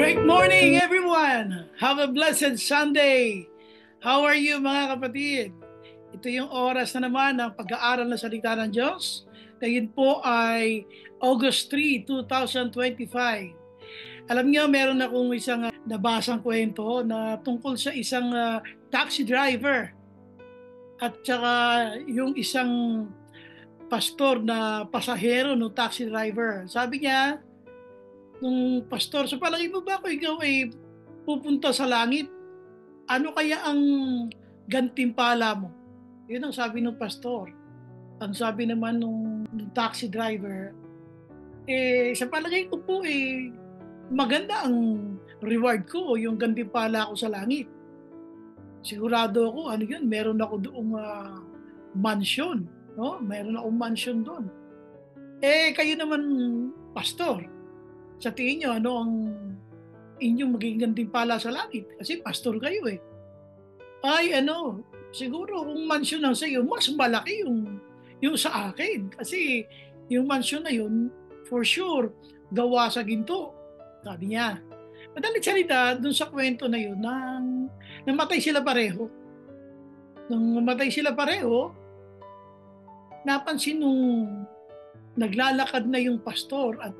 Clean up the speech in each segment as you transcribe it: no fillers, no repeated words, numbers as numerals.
Great morning, everyone! Have a blessed Sunday! How are you, mga kapatid? Ito yung oras na naman ng pag-aaral ng salita ng Diyos. Ngayon po ay August 3, 2025. Alam niyo, meron akong isang nabasang kwento na tungkol sa isang taxi driver at saka yung isang pastor na pasahero ng taxi driver. Sabi niya, nung pastor, sa palagay mo ba kung ikaw ay pupunta sa langit, ano kaya ang gantimpala mo? Yun ang sabi ng pastor. Ang sabi naman nung taxi driver, sa palagay ko po maganda ang reward ko o yung gantimpala ko sa langit. Sigurado ako, ano yun, meron ako doong mansion. No? Meron akong mansion doon. Kayo naman, pastor, sa tingin nyo, ano ang inyong magiging gantimpala sa langit? Kasi pastor kayo eh. Siguro kung mansion lang sa iyo, mas malaki yung sa akin. Kasi yung mansion na yun, for sure, gawa sa ginto. Sabi niya. Madalit salita, dun sa kwento na yun, namatay sila pareho. Nung namatay sila pareho, napansin nung naglalakad na yung pastor at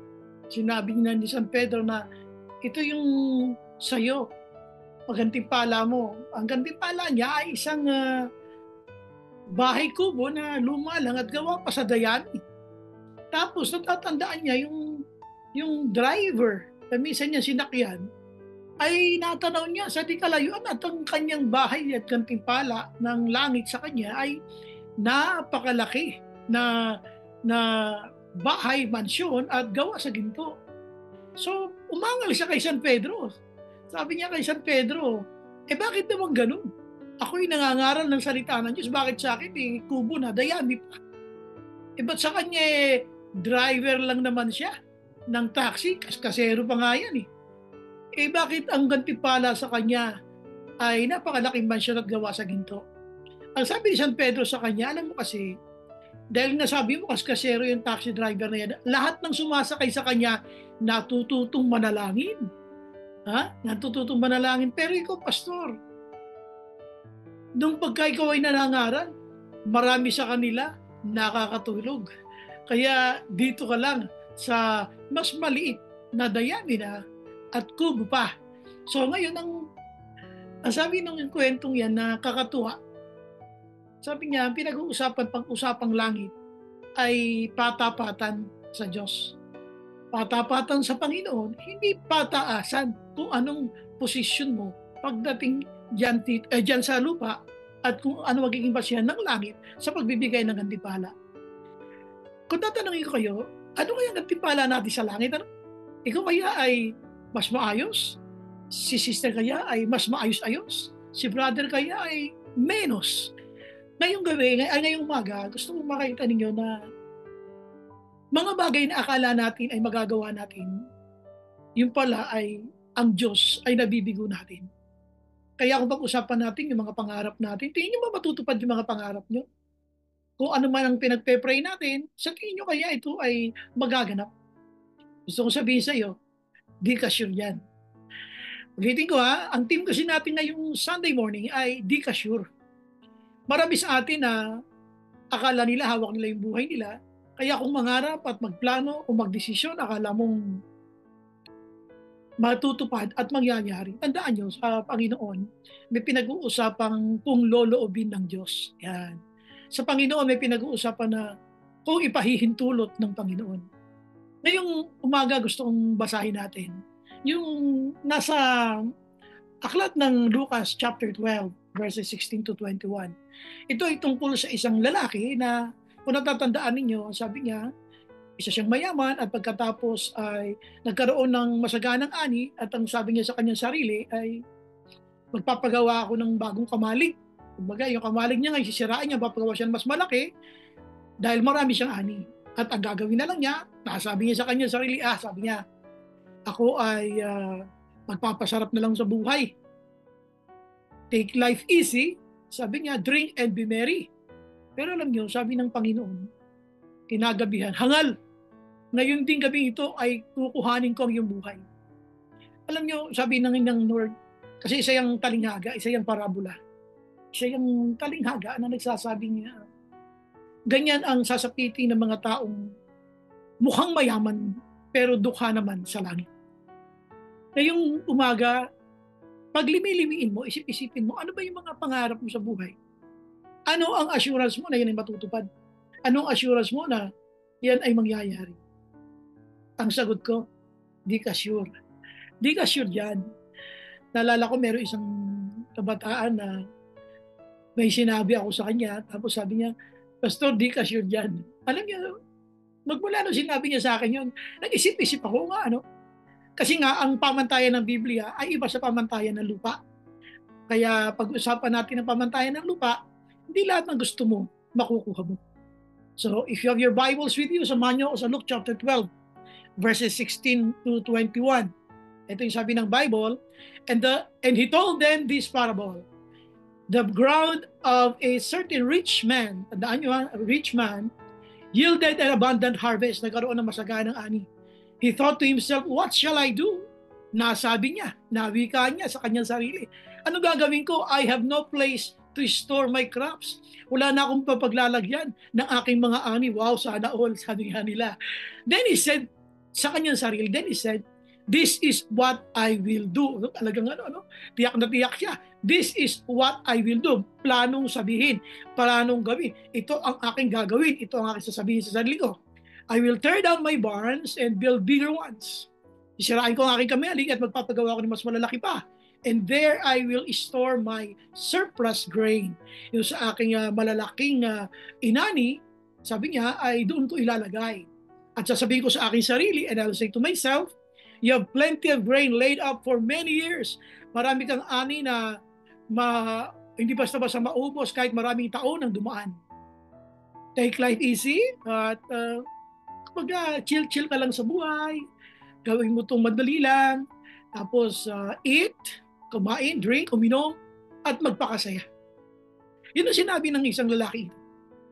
sinabi niya ni San Pedro na ito yung sayo, paggantimpala mo. Ang gantimpala niya ay isang bahay kubo na luma lang at gawa pa sa dayani. Tapos natatandaan niya yung driver na minsan niya sinakyan ay natanaw niya sa di kalayuan at ang kanyang bahay at gantimpala ng langit sa kanya ay napakalaki na bahay, mansyon at gawa sa ginto. So, umangal siya kay San Pedro. Sabi niya kay San Pedro, bakit naman ganun? Ako'y nangangaral ng salita ng Diyos, bakit sa akin kubo na, dayami pa? Ba't sa kanya driver lang naman siya ng taxi, kasero pa nga yan bakit ang gantimpala sa kanya ay napakalaking mansyon at gawa sa ginto? Ang sabi ni San Pedro sa kanya, alam mo kasi, dahil nasabi mo kasero yung taxi driver na yan, lahat ng sumasakay sa kanya natututong manalangin. Natututong manalangin. Pero ikaw, pastor, nung pagka ikaw ay nangangaral, marami sa kanila nakakatulog. Kaya dito ka lang sa mas maliit na dayami na at kubo pa. So ngayon, ang sabi ng kwentong yan na kakatuwa, sabi niya, pag-usapang langit ay patapatan sa Diyos. Patapatan sa Panginoon, hindi pataasan kung anong posisyon mo pagdating dyan sa lupa at kung ano magiging basihan ng langit sa pagbibigay ng gantimpala. Kung tatanungin ko kayo, ano kaya ang gantimpala natin sa langit? Ikaw kaya ay mas maayos? Si sister kaya ay mas maayos-ayos? Si brother kaya ay menos? Ngayong umaga, gusto kong makita ninyo na mga bagay na akala natin ay magagawa natin, yung pala ay ang Diyos ay nabibigo natin. Kaya kung pag-usapan natin yung mga pangarap natin, tingin nyo ba matutupad yung mga pangarap nyo? Kung ano man ang pinagpe-pray natin, sa tingin nyo kaya ito ay magaganap? Gusto kong sabihin sa iyo, di ka sure yan. Ulitin ko ang team kasi natin ngayong Sunday morning ay di ka sure. Marami sa atin na akala nila hawak nila yung buhay nila, kaya kung mangarap at magplano o magdesisyon, akala mong matutupad at mangyayari. Tandaan nyo, sa Panginoon, may pinag-uusapang kung loloobin ng Diyos. Yan. Sa Panginoon, may pinag-uusapan na kung ipahihintulot ng Panginoon. Ngayong umaga, gusto kong basahin natin yung nasa aklat ng Lucas chapter 12, verses 16 to 21. Ito ay tungkol sa isang lalaki na, kung natatandaan ninyo, sabi niya, isa siyang mayaman at pagkatapos ay nagkaroon ng masaganang ani at ang sabi niya sa kanyang sarili ay magpapagawa ako ng bagong kamalig. Kumbaga, yung kamalig niya ngayon, sisirain niya, papagawa siya ng mas malaki dahil marami siyang ani. At ang gagawin na lang niya, sabi niya sa kanyang sarili, sabi niya, ako ay magpapasarap na lang sa buhay. Take life easy, sabi niya, drink and be merry. Pero alam niyo, sabi ng Panginoon, kinagabihan, hangal, ngayon din gabi ito ay kukuhanin ko ang iyong buhay. Alam nyo, sabi ng Lord, kasi isa yung talinghaga, isa yung parabola. Isa yung talinghaga na nagsasabing ganyan ang sasapitin ng mga taong mukhang mayaman pero dukha naman sa langit. Ngayong umaga, pag limi-limiin mo, isip-isipin mo, ano ba yung mga pangarap mo sa buhay? Ano ang assurance mo na yan ay matutupad? Anong assurance mo na yan ay mangyayari? Ang sagot ko, di ka sure. Di ka sure yan. Naalala ko meron isang kabataan na may sinabi ako sa kanya, tapos sabi niya, Pastor, di ka sure dyan. Alam niya, magmula nung sinabi niya sa akin yun, nag-isip-isip ako nga, ano? Kasi nga, ang pamantayan ng Biblia ay iba sa pamantayan ng lupa. Kaya pag-usapan natin ang pamantayan ng lupa, hindi lahat ng gusto mo, makukuha mo. So, if you have your Bibles with you, samahan niyo sa Luke chapter 12, verses 16 to 21. Ito yung sabi ng Bible, and he told them this parable. The ground of a certain rich man, tandaan nyo, a rich man, yielded an abundant harvest. Nagkaroon ng masaganang ani. He thought to himself, what shall I do? Nasabi niya, nawika niya sa kanyang sarili. Ano gagawin ko? I have no place to store my crops. Wala na akong papaglalagyan ng aking mga ani. Wow, sana all, sabi nga nila. Then he said, sa kanyang sarili, then he said, this is what I will do. Talagang tiyak na tiyak siya. This is what I will do. Planong sabihin, planong gawin. Ito ang aking gagawin. Ito ang aking sasabihin sa sarili ko. I will tear down my barns and build bigger ones. Isirain ko ang aking kamalig at magpapagawa ko ng mas malalaki pa. And there I will store my surplus grain. Yung sa aking malalaking inani, sabi niya, ay doon ko ilalagay. At sasabihin ko sa aking sarili, and I will say to myself, you have plenty of grain laid up for many years. Marami kang ani na hindi basta-basta maubos kahit maraming taon ang dumaan. Take life easy at chill-chill ka lang sa buhay. Gawin mo itong madali lang. Tapos eat, kumain, drink, uminom, at magpakasaya. Yun ang sinabi ng isang lalaki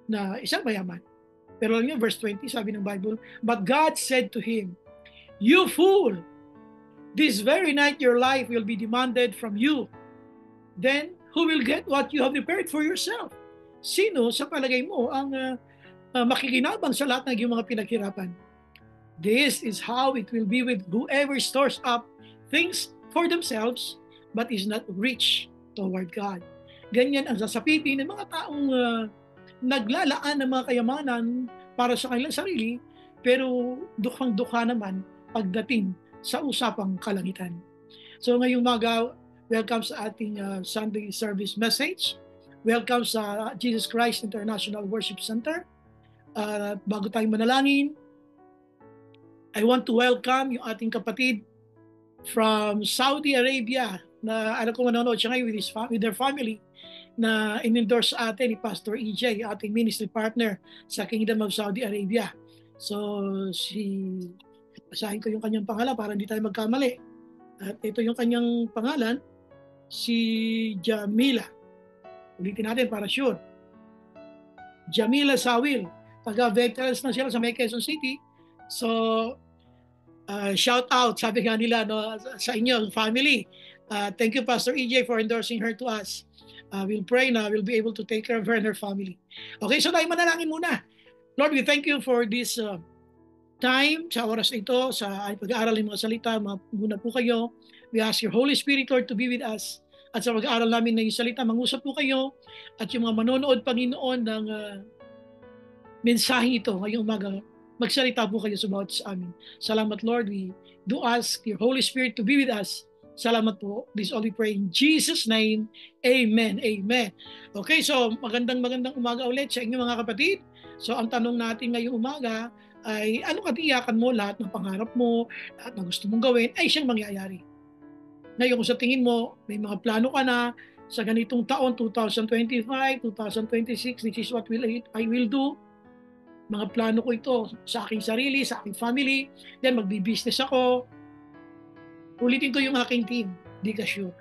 na isang mayaman. Pero alam niyo, verse 20, sabi ng Bible, but God said to him, you fool, this very night your life will be demanded from you. Then, who will get what you have prepared for yourself? Sino sa palagay mo ang makikinabang sa lahat ng iyong mga pinaghirapan? This is how it will be with whoever stores up things for themselves but is not rich toward God. Ganyan ang sasapitin ng mga taong naglalaan ng mga kayamanan para sa kanilang sarili, pero dukhang-dukha naman pagdating sa usapang kalangitan. So ngayong umaga, welcome sa ating Sunday service message. Welcome sa Jesus Christ International Worship Center. Bago tayo manalangin, I want to welcome yung ating kapatid from Saudi Arabia na alam ko manonood siya ngayon with their family na in-endorse sa atin ni Pastor EJ, ating ministry partner sa Kingdom of Saudi Arabia. So, basahin ko yung kanyang pangalan para hindi tayo magkamali. At ito yung kanyang pangalan, si Jamila. Ulitin natin para sure. Jamila Sawil. Taga-veterans na sila sa May Quezon City. So, shout out, sabi nga nila sa inyo, family. Thank you, Pastor EJ, for endorsing her to us. We'll pray na we'll be able to take care of her and her family. Okay, so tayo manalangin muna. Lord, we thank you for this time, sa oras ito, sa pag-aaral ng mga salita. Muna po kayo. We ask your Holy Spirit, Lord, to be with us. At sa pag-aaral namin ng salita, mangusap po kayo. At yung mga manonood, Panginoon, ng mensaheng ito ngayong umaga, magsalita po kayo sa bawat sa amin. Salamat, Lord. We do ask your Holy Spirit to be with us. Salamat po. This all we pray in Jesus' name. Amen. Amen. Okay, so magandang umaga ulit sa inyong mga kapatid. So ang tanong natin ngayong umaga ay ano katiyakan mo lahat ng pangarap mo, lahat ng gusto mong gawin ay siyang mangyayari. Ngayon kung sa tingin mo may mga plano ka na sa ganitong taon, 2025, 2026, this is what I will do. Mga plano ko ito sa aking sarili, sa aking family, then magbi-business ako. Ulitin ko yung aking team, di ka sure.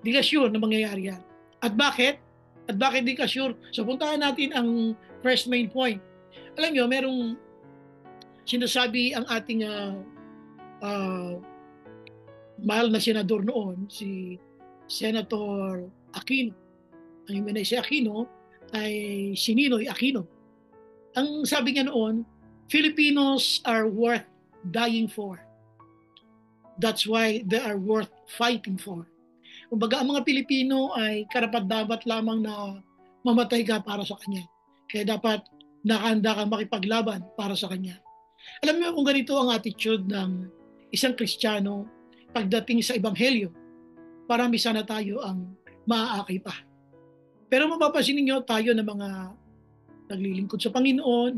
Di ka sure na mangyayari yan. At bakit? At bakit di ka sure? So puntahan natin ang first main point. Alam nyo, merong sinasabi ang ating mahal na senador noon, si Senator Aquino. Ang iminay si Aquino ay si Ninoy Aquino. Ang sabi niya noon, Filipinos are worth dying for. That's why they are worth fighting for. Kumbaga, ang mga Pilipino ay karapat-dapat lamang na mamatay ka para sa Kanya. Kaya dapat nakahanda kang makipaglaban para sa Kanya. Alam niyo kung ganito ang attitude ng isang Kristiyano pagdating sa Ebanghelyo, parami sana tayo ang maaakay pa. Pero mapapansin niyo tayo na mga naglilingkod sa Panginoon,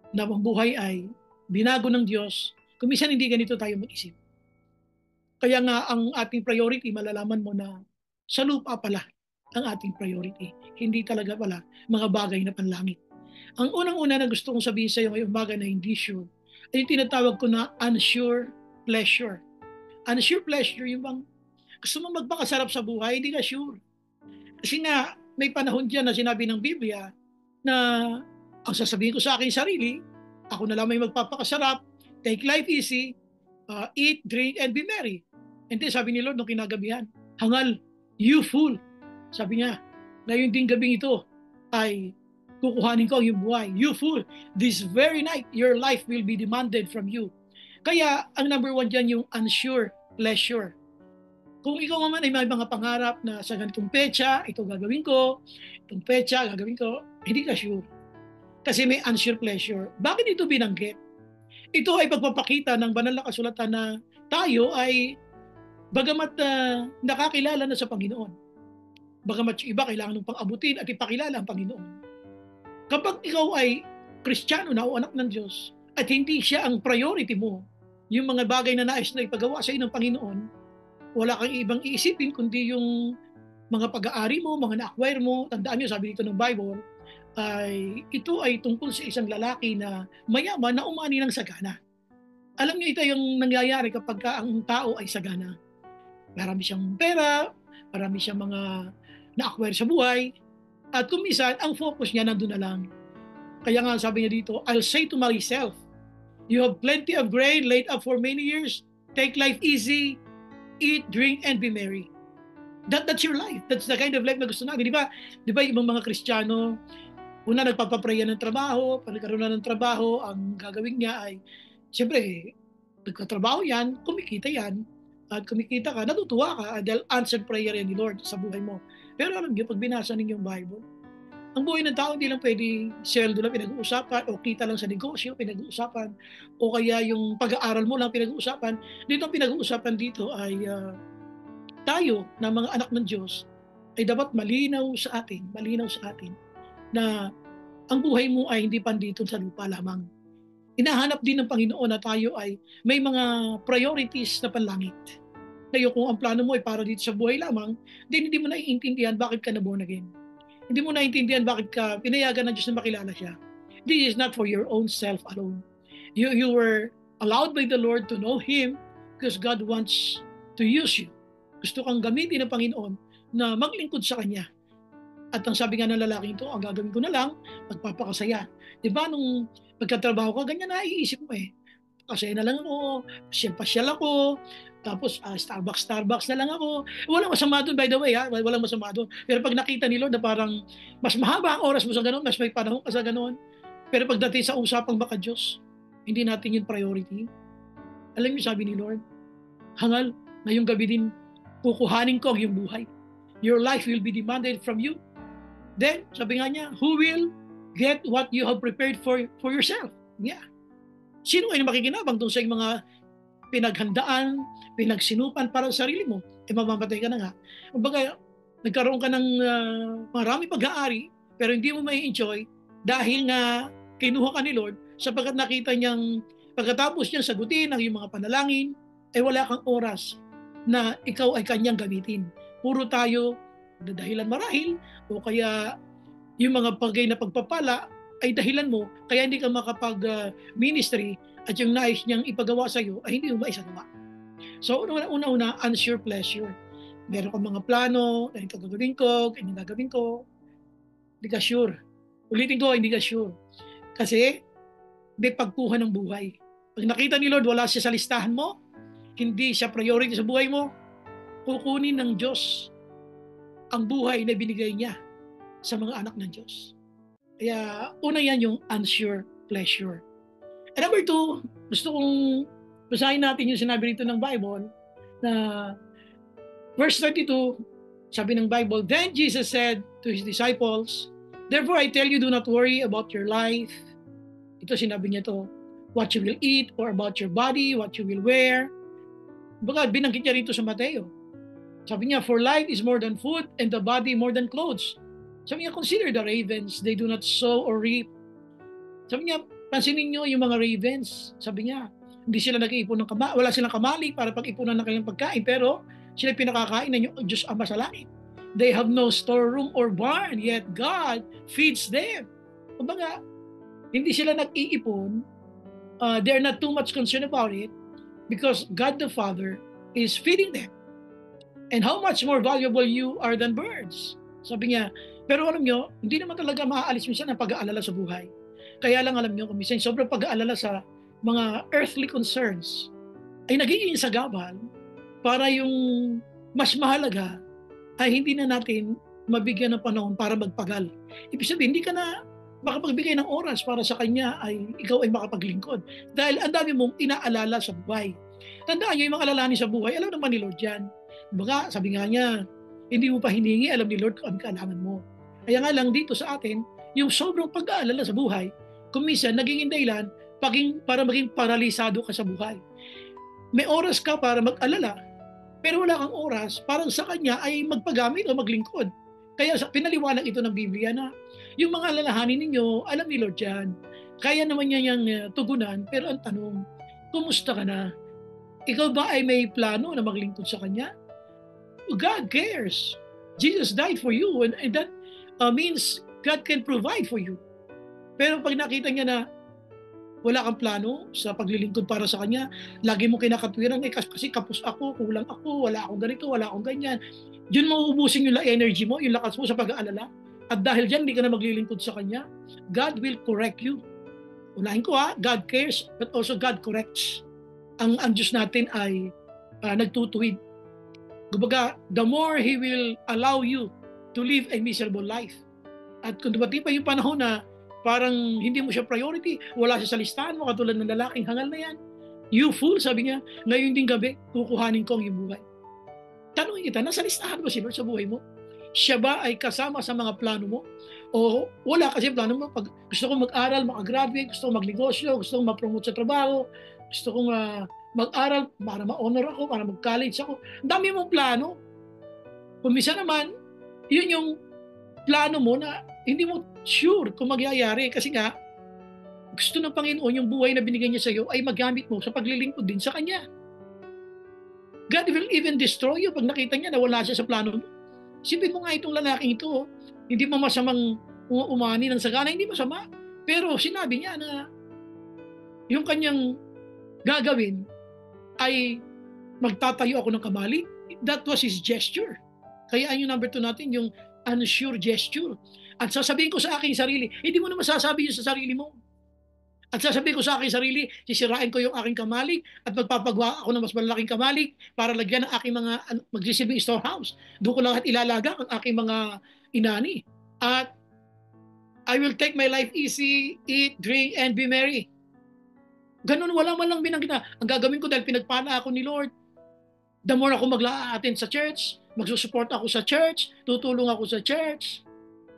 na ang buhay ay binago ng Diyos, kung minsan hindi ganito tayo mag-isip. Kaya nga ang ating priority, malalaman mo na sa lupa pala ang ating priority. Hindi talaga pala mga bagay na panlangit. Ang unang-una na gusto kong sabihin sa iyo ngayong bagay na hindi sure, ay yung tinatawag ko na unsure pleasure. Unsure pleasure, yung bang gusto mo magpakasarap sa buhay, hindi ka sure. Kasi nga, may panahon dyan na sinabi ng Biblia na ang sasabihin ko sa aking sarili, ako na lang may magpapakasarap, take life easy, eat, drink, and be merry. And then sabi ni Lord nung kinagabihan, hangal, you fool. Sabi niya, ngayon din gabing ito ay kukuhanin ko ang iyong buhay. You fool, this very night, your life will be demanded from you. Kaya ang number one dyan yung unsure pleasure. Kung ikaw naman ay may mga pangarap na sa ganitong petsa, ito gagawin ko, itong petsa gagawin ko, hindi ka sure. Kasi may unsure pleasure. Bakit ito binanggit? Ito ay pagpapakita ng banal na kasulatan na tayo ay bagamat nakakilala na sa Panginoon. Bagamat yung iba kailangan ng pang-abutin at ipakilala ang Panginoon. Kapag ikaw ay Kristiyano na o anak ng Diyos at hindi siya ang priority mo, yung mga bagay na nais na ipagawa sa iyo ng Panginoon, wala kang ibang iisipin kundi yung mga pag-aari mo, mga na-acquire mo. Tandaan niyo, sabi dito ng Bible, ay ito ay tungkol sa isang lalaki na mayaman na umani ng sagana. Alam niyo, ito yung nangyayari kapag ang tao ay sagana. Marami siyang pera, marami siyang mga na-acquire sa buhay, at kung minsan, ang focus niya nandun na lang. Kaya nga sabi niya dito, I'll say to myself, you have plenty of grain laid up for many years, take life easy, eat, drink, and be merry. That's your life. That's the kind of life na gusto namin. Di ba yung mga Kristiyano, una nagpapaprayan ng trabaho, pag nagkaroon na ng trabaho, ang gagawin niya ay, siyempre, nagkatrabaho yan, kumikita yan, at kumikita ka, natutuwa ka, dahil answered prayer yan ni Lord sa buhay mo. Pero alam niyo, pag binasa ninyong Bible, ang buhay ng tao hindi lang pwede sweldo lang pinag-uusapan, o kita lang sa negosyo pinag-uusapan, o kaya yung pag-aaral mo lang pinag-uusapan. Dito ang pinag-uusapan dito ay tayo na mga anak ng Diyos ay dapat malinaw sa atin na ang buhay mo ay hindi pandito sa lupa lamang. Hinahanap din ng Panginoon na tayo ay may mga priorities na panlangit. Ngayon kung ang plano mo ay para dito sa buhay lamang, then hindi mo naiintindihan bakit ka na born again. Hindi mo naiintindihan bakit ka pinayagan ng Diyos na makilala siya. This is not for your own self alone. You were allowed by the Lord to know Him because God wants to use you. Gusto kang gamitin ng Panginoon na maglingkod sa Kanya. At ang sabi nga ng lalaking ito, ang gagawin ko na lang, magpapakasaya. Diba nung pagkatrabaho ko, ganyan naiisip mo eh. Kasaya na lang ako, pasyal ako, tapos Starbucks na lang ako. Walang masama doon, by the way, ha? Walang masama doon. Pero pag nakita ni Lord na parang mas mahaba ang oras mo sa ganoon, mas may panahon ka sa ganoon. Pero pagdating sa usapang baka Diyos, hindi natin yung priority. Alam niyo, sabi ni Lord, hangal, ngayong gabi din, kukuhanin ko ang iyong buhay. Your life will be demanded from you. Then, sabi nga niya, who will get what you have prepared for yourself? Yeah. Sino ay makikinabang doon sa mga pinaghandaan, pinagsinupan para sa sarili mo? Mamamatay ka na nga. Kumbaga, nagkaroon ka ng marami pag-aari, pero hindi mo may enjoy dahil nga kinuha ka ni Lord sapagkat nakita niyang pagkatapos niyang sagutin ang iyong mga panalangin, ay wala kang oras na ikaw ay kanyang gamitin. Puro tayo dahilan marahil o kaya yung mga bagay na pagpapala ay dahilan mo kaya hindi ka makapag-ministry at yung nais niyang ipagawa sa iyo ay hindi mo maisagawa. So una-una, unsure pleasure. Meron kang mga plano, ganito gagawin ko, hindi ka sure. Ulitin ko, hindi ka sure. Kasi may pagkuha ng buhay. Pag nakita ni Lord, wala siya sa listahan mo, hindi siya priority sa buhay mo, kukunin ng Diyos ang buhay na binigay niya sa mga anak ng Diyos. Kaya una yan yung unsure pleasure. And number 2, gusto kong basahin natin yung sinabi rito ng Bible na verse 32, sabi ng Bible, "Then Jesus said to his disciples, therefore I tell you, do not worry about your life." Ito sinabi niya to, what you will eat, or about your body, what you will wear. Baga binanggit niya rito sa Mateo. Sabi niya, for life is more than food and the body more than clothes. Sabi niya, consider the ravens, they do not sow or reap. Sabi niya, pansinin niyo yung mga ravens. Sabi niya, hindi sila nag-iipon ng wala silang kamali para pag-ipunan ng kanilang pagkain, pero sila pinakakain ng Diyos Ama sa langit. They have no storeroom or barn, yet God feeds them. Kumbaga, hindi sila nag-iipon. They're not too much concerned about it because God the Father is feeding them. And how much more valuable you are than birds. Sabi niya, pero alam nyo, hindi naman talaga maaalis minsan ang pag-aalala sa buhay. Kaya lang alam nyo, kung minsan sobrang pag-aalala sa mga earthly concerns, ay nagiging sagabal para yung mas mahalaga ay hindi na natin mabigyan ng panahon para magpagal. Ibig sabihin, hindi ka na makapagbigay ng oras para sa Kanya ay ikaw ay makapaglingkod. Dahil ang dami mong inaalala sa buhay. Tandaan nyo, yung mga alalahanin sa buhay, alam naman ni Lord yan. Baga, sabi nga niya, hindi mo pa hiningi, alam ni Lord kung ano kailangan mo. Kaya nga lang dito sa atin, yung sobrang pag-aalala sa buhay, kung minsan naging dahilan para maging paralisado ka sa buhay. May oras ka para mag-alala, pero wala kang oras para sa Kanya ay magpagamit o maglingkod. Kaya pinaliwanag ito ng Biblia na yung mga alalahanin ninyo, alam ni Lord yan. Kaya naman niya yung tugunan, pero ang tanong, kumusta ka na? Ikaw ba ay may plano na maglingkod sa Kanya? God cares. Jesus died for you, and that means God can provide for you. Pero pag nakita niya na wala kang plano sa paglilingkod para sa Kanya, lagi mo kinakatwiran, kasi kapos ako, kulang ako, wala akong ganito, wala akong ganyan. Diyan mauubusin yung energy mo, yung lakas mo sa pag-aalala. At dahil diyan, hindi ka na maglilingkod sa Kanya, God will correct you. Unahin ko God cares, but also God corrects. Ang Diyos natin ay nagtutuwid. Kumbaga, the more He will allow you to live a miserable life. At kung dumating pa yung panahon na parang hindi mo siya priority, wala siya sa listahan mo, katulad ng lalaking hangal na yan. You fool, sabi niya, ngayon ding gabi, kukuhanin ko ang iyong buhay. Tanungin kita, nasa listahan ba si Lord sa buhay mo? Siya ba ay kasama sa mga plano mo? O wala kasi plano mo, pag gusto kong mag-aral, makagraduate, gusto kong magnegosyo, gusto kong ma-promote sa trabaho, gusto kong mag-aral para ma-honor ako, para mag-college ako. Ang dami mong plano. Kung minsan naman, yun yung plano mo na hindi mo sure kung magyayari. Kasi nga, gusto ng Panginoon yung buhay na binigay niya sa iyo ay magamit mo sa paglilingkod din sa Kanya. God will even destroy you pag nakita niya na wala siya sa plano mo. Sipin mo nga itong lalaking ito, hindi mo masamang umani ng sagana, hindi masama. Pero sinabi niya na yung kanyang gagawin ay magtatayo ako ng kamali. That was his gesture. Kaya yung number 2 natin, yung unsure gesture. At sasabihin ko sa aking sarili, hindi mo na masasabi yun sa sarili mo. At sasabihin ko sa aking sarili, sisirain ko yung aking kamalig at magpapagawa ako ng mas malaking kamalig para lagyan ng aking mga magsisilbing storehouse. Doon ko lang at ilalaga ang aking mga inani. At I will take my life easy, eat, drink, and be merry. Ganun, wala man lang binanggit na ang gagawin ko dahil pinagpala ako ni Lord. The more ako mag-a-attend sa church, magsusupport ako sa church, tutulong ako sa church.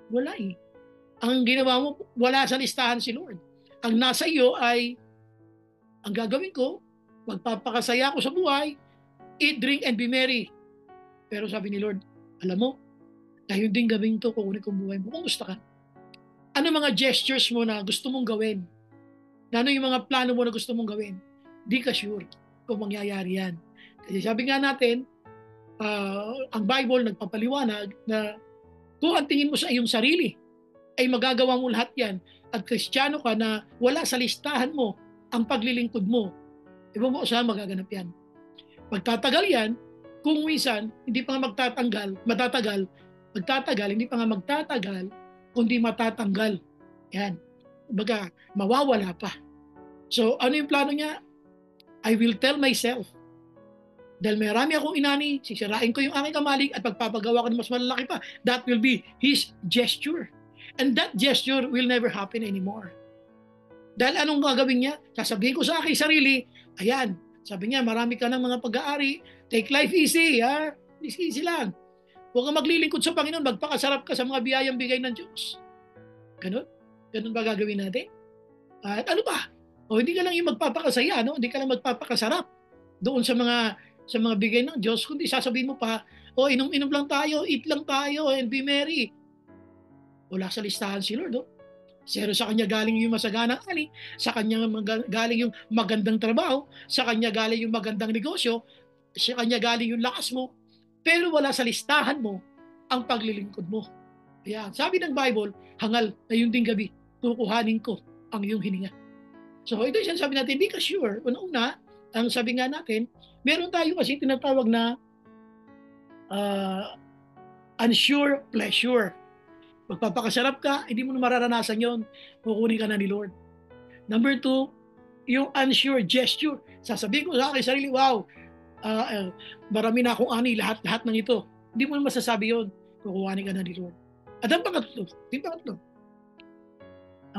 Wala eh. Ang ginawa mo, wala sa listahan si Lord. Ang nasa iyo ay, ang gagawin ko, magpapakasaya ako sa buhay, eat, drink, and be merry. Pero sabi ni Lord, alam mo, ngayon din gawin to, kukunin kong buhay mo. Kumusta ka? Ano mga gestures mo na gusto mong gawin? Ano yung mga plano mo na gusto mong gawin? Di ka sure kung mangyayari yan. Kasi sabi nga natin, ang Bible nagpapaliwanag na kung ang tingin mo sa iyong sarili, ay magagawa mo lahat yan at Kristiyano ka na wala sa listahan mo ang paglilingkod mo, iba mo saan magaganap yan. Magtatagal yan, kung minsan, hindi pa nga magtatagal, hindi pa nga magtatagal, kundi matatanggal. Yan. Baga, mawawala pa. So, ano yung plano niya? I will tell myself Dahil marami akong inani, sisirain ko yung aking kamalig at pagpapagawa ko ng mas malalaki pa. That will be His gesture. And that gesture will never happen anymore. Dahil anong gagawin niya? Sasabihin ko sa aking sarili, ayan, sabi niya, marami ka ng mga pag-aari, take life easy, ha? Easy lang. Huwag kang maglilingkod sa Panginoon, magpakasarap ka sa mga biyayang bigay ng Diyos. Ganun? Ganun ba gagawin natin? At ano ba? O hindi ka lang yung magpapakasaya, no? Hindi ka lang magpapakasarap doon sa mga bigay ng Diyos, kundi sasabihin mo pa, o inom-inom lang tayo, eat lang tayo, and be merry. Wala sa listahan si Lord, oh. Zero sa kanya galing yung masaganang ani, sa kanya galing yung magandang trabaho, sa kanya galing yung magandang negosyo, sa kanya galing yung lakas mo, pero wala sa listahan mo ang paglilingkod mo. Kaya sabi ng Bible, hangal na yung ding gabi, kukuhanin ko ang iyong hininga. So ito yung sabi natin, hindi ka sure. Una-una, ang sabi nga natin, meron tayo kasi tinatawag na unsure pleasure. Magpapakasarap ka, hindi mo na mararanasan yon, kukunin ka na ni Lord. Number 2, yung unsure gesture. Sasabihin ko sa akin sarili, wow, marami na akong ani, lahat ng ito. Hindi mo na masasabi yon, kukuhanin ka na ni Lord. At ang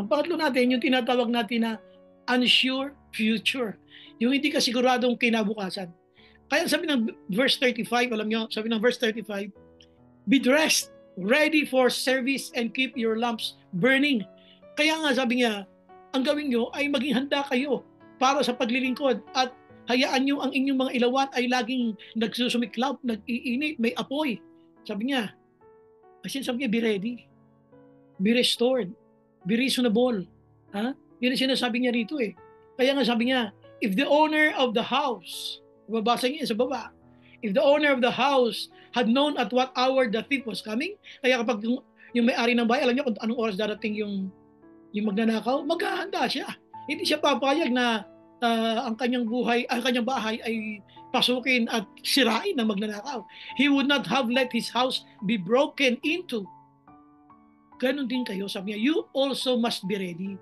pangatlo natin, yung tinatawag natin na unsure future. Yung hindi ka siguradong kinabukasan. Kaya sabi ng verse 35, alam nyo, sabi ng verse 35, be dressed, ready for service and keep your lamps burning. Kaya nga sabi niya, ang gawin nyo ay maging handa kayo para sa paglilingkod at hayaan nyo ang inyong mga ilawan ay laging nagsusumiklap, nag-iinit, may apoy. Sabi niya, be ready, be restored, be reasonable. Ha? Yun ang sinasabi niya rito eh. Kaya nga sabi niya, if the owner of the house, babasa niya sa baba, if the owner of the house had known at what hour the thief was coming, kaya kapag yung may-ari ng bahay, alam niya kung anong oras darating yung magnanakaw, maghahanda siya. Hindi siya papayag na ang kanyang bahay ay pasukin at sirain ng magnanakaw. He would not have let his house be broken into. Ganon din kayo, sabi niya, you also must be ready.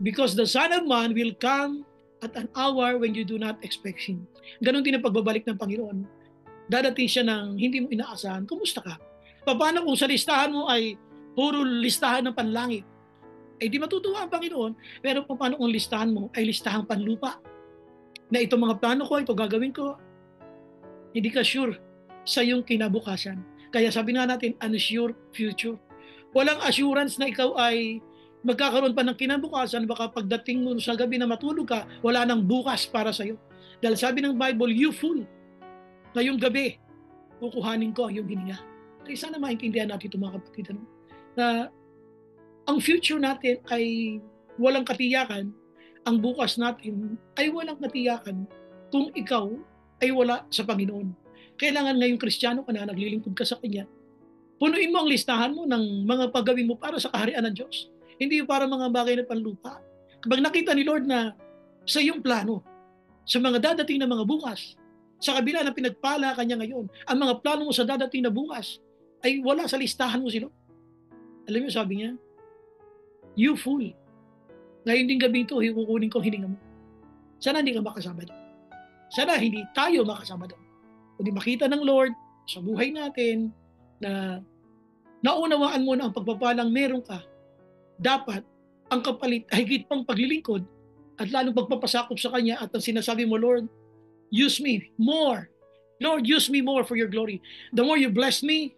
Because the Son of Man will come at an hour when you do not expect Him. Ganon din ang pagbabalik ng Panginoon. Dadating siya ng hindi mo inaasahan. Kumusta ka? Paano kung sa listahan mo ay puro listahan ng panlangit? Eh di matutuwa ang Panginoon. Pero paano kung listahan mo ay listahan panlupa? Na ito mga plano ko, ito gagawin ko. Hindi ka sure sa iyong kinabukasan. Kaya sabi nga natin, unsure future. Walang assurance na ikaw ay magkakaroon pa ng kinabukasan, baka pagdating mo sa gabi na matulog ka, wala nang bukas para sa iyo. Dahil sabi ng Bible, you fool, ngayong gabi, kukuhanin ko yung hininga. Kaya sana maintindihan natin ito mga kapatid, na ang future natin ay walang katiyakan, ang bukas natin ay walang katiyakan kung ikaw ay wala sa Panginoon. Kailangan ngayong Kristiyano ka na, naglilingkod ka sa Kanya, punuin mo ang listahan mo ng mga paggawin mo para sa kaharian ng Diyos. Hindi para mga bagay na panlupa. Kapag nakita ni Lord na sa iyong plano, sa mga dadating na mga bukas, sa kabila na pinagpala kanya ngayon, ang mga plano mo sa dadating na bukas ay wala sa listahan mo si Lord. Alam mo, sabi niya, you fool. Ngayon din gabing ito, kukunin ko hininga mo. Sana hindi ka makasama doon. Sana hindi tayo makasama doon. Kundi makita ng Lord sa buhay natin na naunawaan mo na ang pagpapalang meron ka, dapat ang kapalit ay higit pang paglilingkod at lalong pagpapasakop sa Kanya at ang sinasabi mo, Lord, use me more. Lord, use me more for your glory. The more you bless me,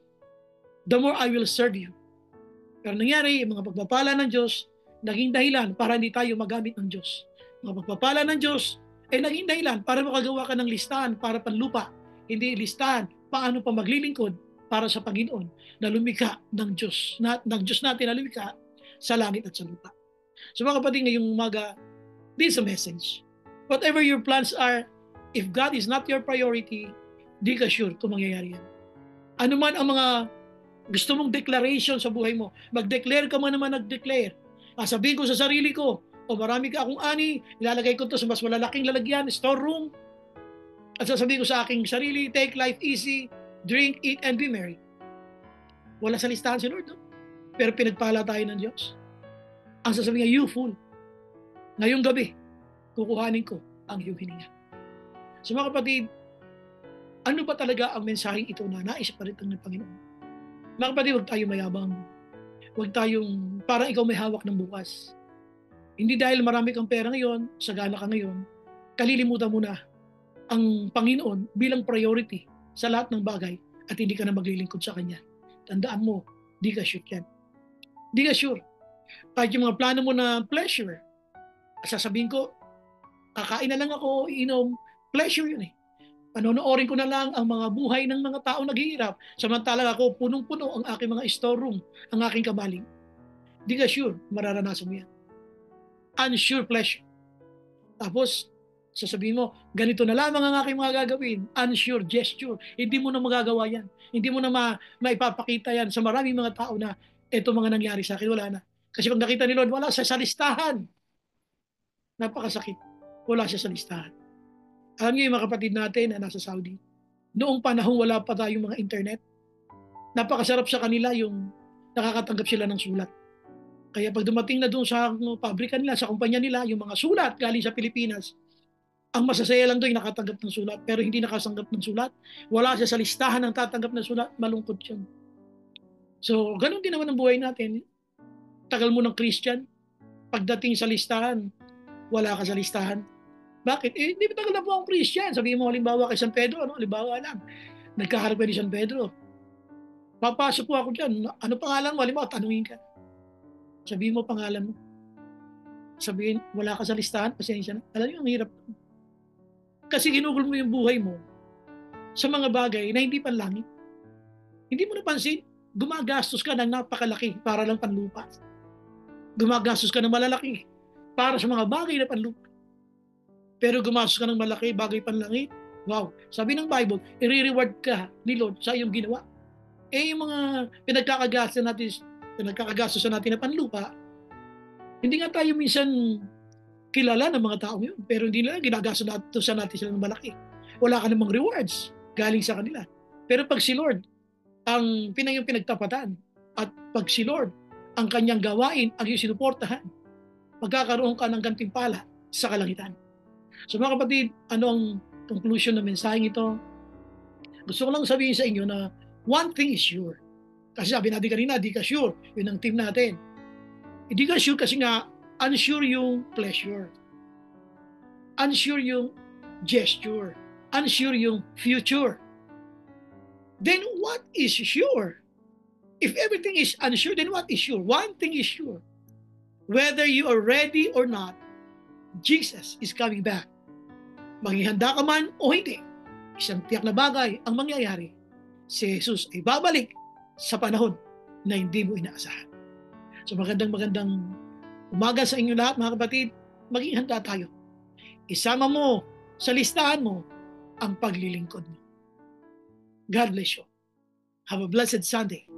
the more I will serve you. Pero nangyari, yung mga pagpapala ng Diyos, naging dahilan para hindi tayo magamit ng Diyos. Mga pagpapala ng Diyos ay naging dahilan para makagawa ka ng listahan para panlupa. Hindi listahan paano pa maglilingkod para sa Panginoon na lumikha ng Diyos natin na lumikha sa langit at sa lupa. So mga kapatid, ngayong umaga, this is a message. Whatever your plans are, if God is not your priority, di ka sure kung mangyayari yan. Ano man ang mga gusto mong declaration sa buhay mo, mag-declare ka man naman nag-declare. Sabihin ko sa sarili ko, marami ka akong ani, ilalagay ko to sa mas malalaking lalagyan, storeroom. At sasabihin ko sa aking sarili, take life easy, drink, eat, and be merry. Wala sa listahan si Lord, no? Pero pinagpala tayo ng Diyos. Ang sasabihin niya, you fool, ngayong gabi, kukuhanin ko ang iyong hininga. So mga kapatid, Ano ba talaga ang mensaheng ito na nais iparating ng Panginoon? Mga kapatid, huwag tayong mayabang. Huwag tayong parang ikaw may hawak ng bukas. Hindi dahil marami kang pera ngayon, sagana ka ngayon, kalilimutan mo na ang Panginoon bilang priority sa lahat ng bagay at hindi ka na maglilingkod sa Kanya. Tandaan mo, di ka sure yan. Di ka sure. Kahit yung mga plano mo na pleasure, sasabihin ko, kakain na lang ako, iinom, pleasure yun eh. Panonoorin ko na lang ang mga buhay ng mga taong naghihirap. Samantalang ako, punong-puno ang aking mga storeroom, ang aking kabaling. Di ka sure, mararanasan mo yan. Unsure pleasure. Tapos, sasabihin mo, ganito na lamang ang aking mga gagawin. Unsure gesture. Hindi mo na magagawa yan. Hindi mo na maipapakita yan sa maraming mga tao na ito mga nangyari sa akin, wala na. Kasi pag nakita ni Lord, wala siya sa listahan. Napakasakit. Wala siya sa listahan. Alam niyo yung mga kapatid natin na nasa Saudi, noong panahon wala pa tayong mga internet, napakasarap sa kanila yung nakakatanggap sila ng sulat. Kaya pag dumating na doon sa pabrika nila, sa kumpanya nila, yung mga sulat galing sa Pilipinas, ang masasaya lang doon yung nakatanggap ng sulat, pero hindi nakatanggap ng sulat, wala siya sa listahan ng tatanggap ng sulat, malungkot yun. So, ganun din naman ang buhay natin. Tagal mo ng Christian, pagdating sa listahan, wala ka sa listahan. Bakit? Eh, hindi tagal na po akong Christian. Sabihin mo, halimbawa kay San Pedro, ano? Halimbawa lang, nagkaharap ka ni San Pedro. Papasok po ako dyan. Ano pangalan mo? Halimbawa, tanungin ka. Sabihin mo pangalan mo. Sabihin, wala ka sa listahan, pasensya na. Alam niyo, ang hirap. Kasi ginugol mo yung buhay mo sa mga bagay na hindi panlangit. Hindi mo napansin, gumagastos ka ng napakalaki para lang panlupa. Gumagastos ka ng malalaki para sa mga bagay na panlupa. Pero gumastos ka ng malaki, bagay panlangit. Wow. Sabi ng Bible, i-reward ka ni Lord sa iyong ginawa. Eh, yung mga pinagkakagastos natin na panlupa, hindi nga tayo minsan kilala ng mga tao yun. Pero hindi nila ginagastos natin sila ng malaki. Wala ka namang rewards galing sa kanila. Pero pag si Lord, ang pinagtapatan, at pag si Lord, ang kanyang gawain, ang iyong sinuportahan, magkakaroon ka ng gantimpala sa kalangitan. So mga kapatid, ano ang conclusion ng mensaheng ito? Gusto ko lang sabihin sa inyo na one thing is sure. Kasi sabi natin kanina, di ka sure. Yun ang team natin. Hindi ka sure kasi nga, unsure yung pleasure. Unsure yung gesture. Unsure yung future. Then what is sure? If everything is unsure, then what is sure? One thing is sure. Whether you are ready or not, Jesus is coming back. Maging handa ka man o hindi, isang tiyak na bagay ang mangyayari. Si Jesus ay babalik sa panahon na hindi mo inaasahan. So magandang umaga sa inyo lahat mga kapatid. Maging handa tayo. Isama mo sa listahan mo ang paglilingkod mo. God bless you. Have a blessed Sunday.